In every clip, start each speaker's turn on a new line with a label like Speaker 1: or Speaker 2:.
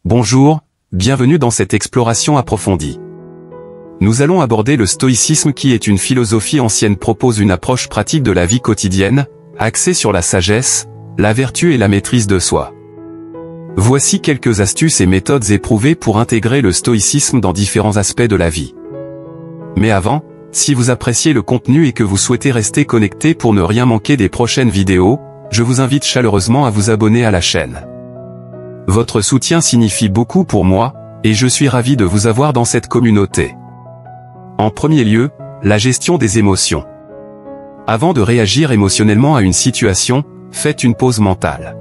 Speaker 1: Bonjour, bienvenue dans cette exploration approfondie. Nous allons aborder le stoïcisme qui est une philosophie ancienne propose une approche pratique de la vie quotidienne, axée sur la sagesse, la vertu et la maîtrise de soi. Voici quelques astuces et méthodes éprouvées pour intégrer le stoïcisme dans différents aspects de la vie. Mais avant, si vous appréciez le contenu et que vous souhaitez rester connecté pour ne rien manquer des prochaines vidéos, je vous invite chaleureusement à vous abonner à la chaîne. Votre soutien signifie beaucoup pour moi, et je suis ravi de vous avoir dans cette communauté. En premier lieu, la gestion des émotions. Avant de réagir émotionnellement à une situation, faites une pause mentale.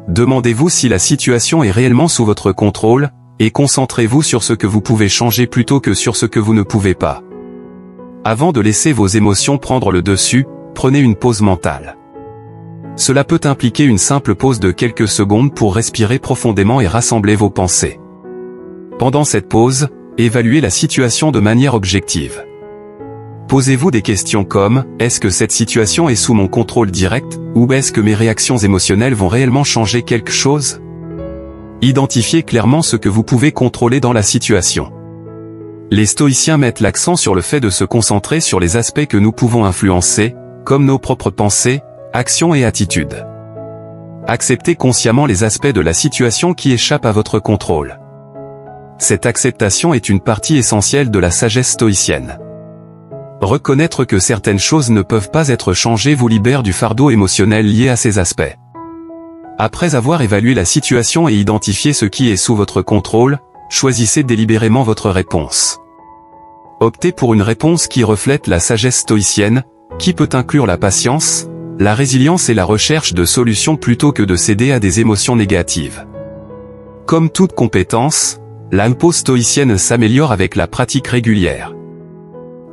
Speaker 1: Demandez-vous si la situation est réellement sous votre contrôle, et concentrez-vous sur ce que vous pouvez changer plutôt que sur ce que vous ne pouvez pas. Avant de laisser vos émotions prendre le dessus, prenez une pause mentale. Cela peut impliquer une simple pause de quelques secondes pour respirer profondément et rassembler vos pensées. Pendant cette pause, évaluez la situation de manière objective. Posez-vous des questions comme « Est-ce que cette situation est sous mon contrôle direct, ou est-ce que mes réactions émotionnelles vont réellement changer quelque chose ?» Identifiez clairement ce que vous pouvez contrôler dans la situation. Les stoïciens mettent l'accent sur le fait de se concentrer sur les aspects que nous pouvons influencer, comme nos propres pensées, actions et attitudes. Acceptez consciemment les aspects de la situation qui échappent à votre contrôle. Cette acceptation est une partie essentielle de la sagesse stoïcienne. Reconnaître que certaines choses ne peuvent pas être changées vous libère du fardeau émotionnel lié à ces aspects. Après avoir évalué la situation et identifié ce qui est sous votre contrôle, choisissez délibérément votre réponse. Optez pour une réponse qui reflète la sagesse stoïcienne, qui peut inclure la patience, la résilience et la recherche de solutions plutôt que de céder à des émotions négatives. Comme toute compétence, la pause stoïcienne s'améliore avec la pratique régulière.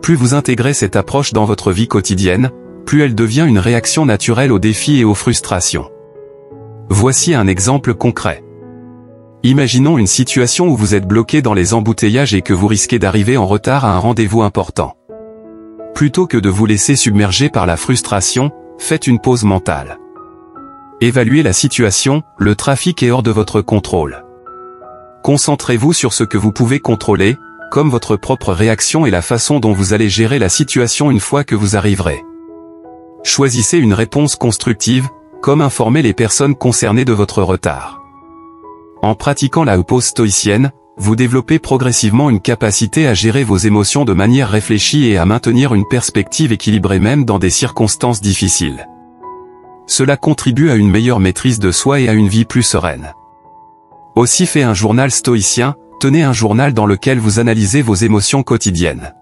Speaker 1: Plus vous intégrez cette approche dans votre vie quotidienne, plus elle devient une réaction naturelle aux défis et aux frustrations. Voici un exemple concret. Imaginons une situation où vous êtes bloqué dans les embouteillages et que vous risquez d'arriver en retard à un rendez-vous important. Plutôt que de vous laisser submerger par la frustration, faites une pause mentale. Évaluez la situation, le trafic est hors de votre contrôle. Concentrez-vous sur ce que vous pouvez contrôler, comme votre propre réaction et la façon dont vous allez gérer la situation une fois que vous arriverez. Choisissez une réponse constructive, comme informer les personnes concernées de votre retard. En pratiquant la pause stoïcienne, vous développez progressivement une capacité à gérer vos émotions de manière réfléchie et à maintenir une perspective équilibrée même dans des circonstances difficiles. Cela contribue à une meilleure maîtrise de soi et à une vie plus sereine. Aussi fait un journal stoïcien, tenez un journal dans lequel vous analysez vos émotions quotidiennes.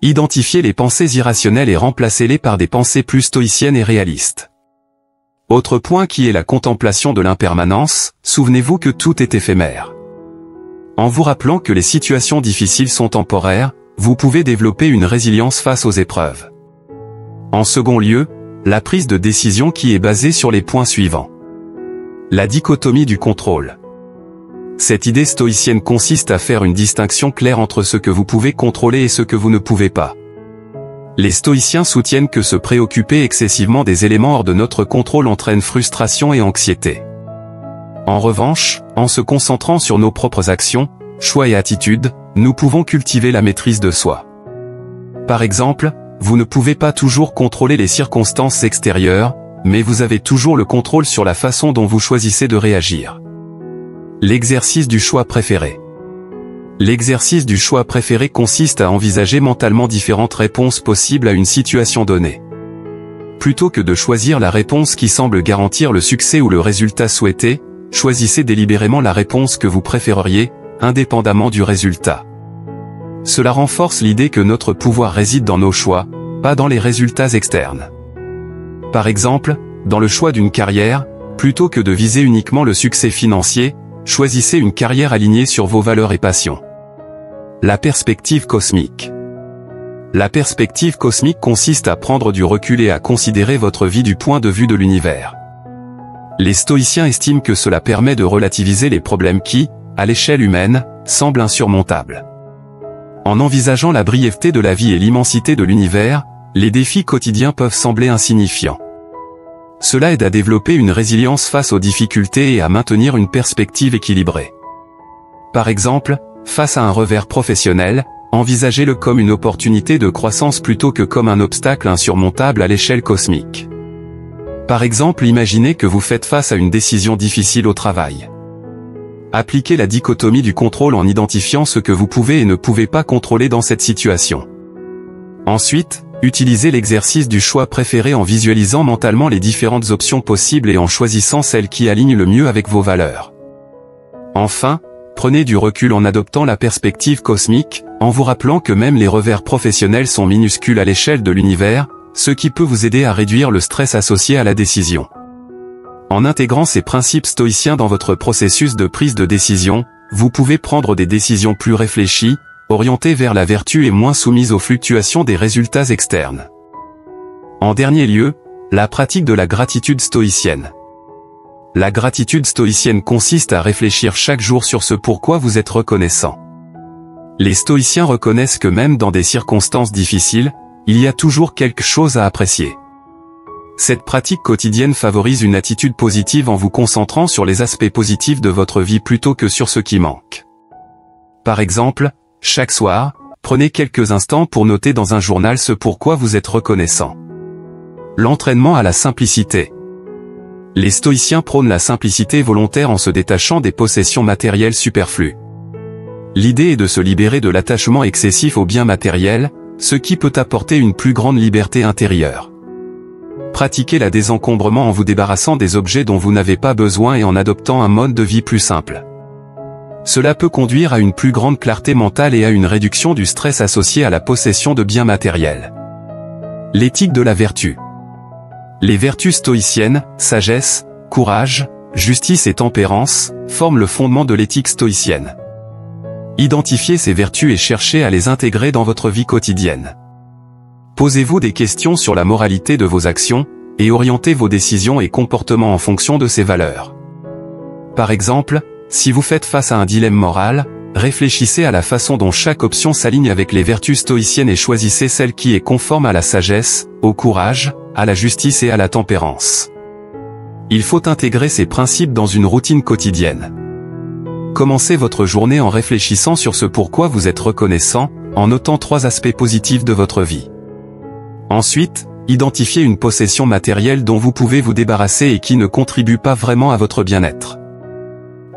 Speaker 1: Identifiez les pensées irrationnelles et remplacez-les par des pensées plus stoïciennes et réalistes. Autre point qui est la contemplation de l'impermanence, souvenez-vous que tout est éphémère. En vous rappelant que les situations difficiles sont temporaires, vous pouvez développer une résilience face aux épreuves. En second lieu, la prise de décision qui est basée sur les points suivants. La dichotomie du contrôle. Cette idée stoïcienne consiste à faire une distinction claire entre ce que vous pouvez contrôler et ce que vous ne pouvez pas. Les stoïciens soutiennent que se préoccuper excessivement des éléments hors de notre contrôle entraîne frustration et anxiété. En revanche, en se concentrant sur nos propres actions, choix et attitudes, nous pouvons cultiver la maîtrise de soi. Par exemple, vous ne pouvez pas toujours contrôler les circonstances extérieures, mais vous avez toujours le contrôle sur la façon dont vous choisissez de réagir. L'exercice du choix préféré. L'exercice du choix préféré consiste à envisager mentalement différentes réponses possibles à une situation donnée. Plutôt que de choisir la réponse qui semble garantir le succès ou le résultat souhaité, choisissez délibérément la réponse que vous préféreriez, indépendamment du résultat. Cela renforce l'idée que notre pouvoir réside dans nos choix, pas dans les résultats externes. Par exemple, dans le choix d'une carrière, plutôt que de viser uniquement le succès financier, choisissez une carrière alignée sur vos valeurs et passions. La perspective cosmique. La perspective cosmique consiste à prendre du recul et à considérer votre vie du point de vue de l'univers. Les stoïciens estiment que cela permet de relativiser les problèmes qui, à l'échelle humaine, semblent insurmontables. En envisageant la brièveté de la vie et l'immensité de l'univers, les défis quotidiens peuvent sembler insignifiants. Cela aide à développer une résilience face aux difficultés et à maintenir une perspective équilibrée. Par exemple, face à un revers professionnel, envisagez-le comme une opportunité de croissance plutôt que comme un obstacle insurmontable à l'échelle cosmique. Par exemple, imaginez que vous faites face à une décision difficile au travail. Appliquez la dichotomie du contrôle en identifiant ce que vous pouvez et ne pouvez pas contrôler dans cette situation. Ensuite, utilisez l'exercice du choix préféré en visualisant mentalement les différentes options possibles et en choisissant celle qui aligne le mieux avec vos valeurs. Enfin, prenez du recul en adoptant la perspective cosmique, en vous rappelant que même les revers professionnels sont minuscules à l'échelle de l'univers, ce qui peut vous aider à réduire le stress associé à la décision. En intégrant ces principes stoïciens dans votre processus de prise de décision, vous pouvez prendre des décisions plus réfléchies, orientées vers la vertu et moins soumises aux fluctuations des résultats externes. En dernier lieu, la pratique de la gratitude stoïcienne. La gratitude stoïcienne consiste à réfléchir chaque jour sur ce pourquoi vous êtes reconnaissant. Les stoïciens reconnaissent que même dans des circonstances difficiles, il y a toujours quelque chose à apprécier. Cette pratique quotidienne favorise une attitude positive en vous concentrant sur les aspects positifs de votre vie plutôt que sur ce qui manque. Par exemple, chaque soir, prenez quelques instants pour noter dans un journal ce pourquoi vous êtes reconnaissant. L'entraînement à la simplicité. Les stoïciens prônent la simplicité volontaire en se détachant des possessions matérielles superflues. L'idée est de se libérer de l'attachement excessif aux biens matériels, ce qui peut apporter une plus grande liberté intérieure. Pratiquez la désencombrement en vous débarrassant des objets dont vous n'avez pas besoin et en adoptant un mode de vie plus simple. Cela peut conduire à une plus grande clarté mentale et à une réduction du stress associé à la possession de biens matériels. L'éthique de la vertu. Les vertus stoïciennes, sagesse, courage, justice et tempérance, forment le fondement de l'éthique stoïcienne. Identifiez ces vertus et cherchez à les intégrer dans votre vie quotidienne. Posez-vous des questions sur la moralité de vos actions, et orientez vos décisions et comportements en fonction de ces valeurs. Par exemple, si vous faites face à un dilemme moral, réfléchissez à la façon dont chaque option s'aligne avec les vertus stoïciennes et choisissez celle qui est conforme à la sagesse, au courage, à la justice et à la tempérance. Il faut intégrer ces principes dans une routine quotidienne. Commencez votre journée en réfléchissant sur ce pourquoi vous êtes reconnaissant, en notant 3 aspects positifs de votre vie. Ensuite, identifiez une possession matérielle dont vous pouvez vous débarrasser et qui ne contribue pas vraiment à votre bien-être.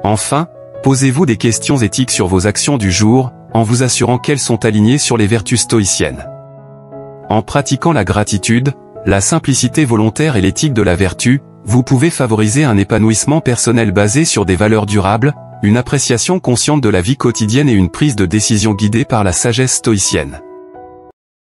Speaker 1: Enfin, posez-vous des questions éthiques sur vos actions du jour, en vous assurant qu'elles sont alignées sur les vertus stoïciennes. En pratiquant la gratitude, la simplicité volontaire et l'éthique de la vertu, vous pouvez favoriser un épanouissement personnel basé sur des valeurs durables, une appréciation consciente de la vie quotidienne et une prise de décision guidée par la sagesse stoïcienne.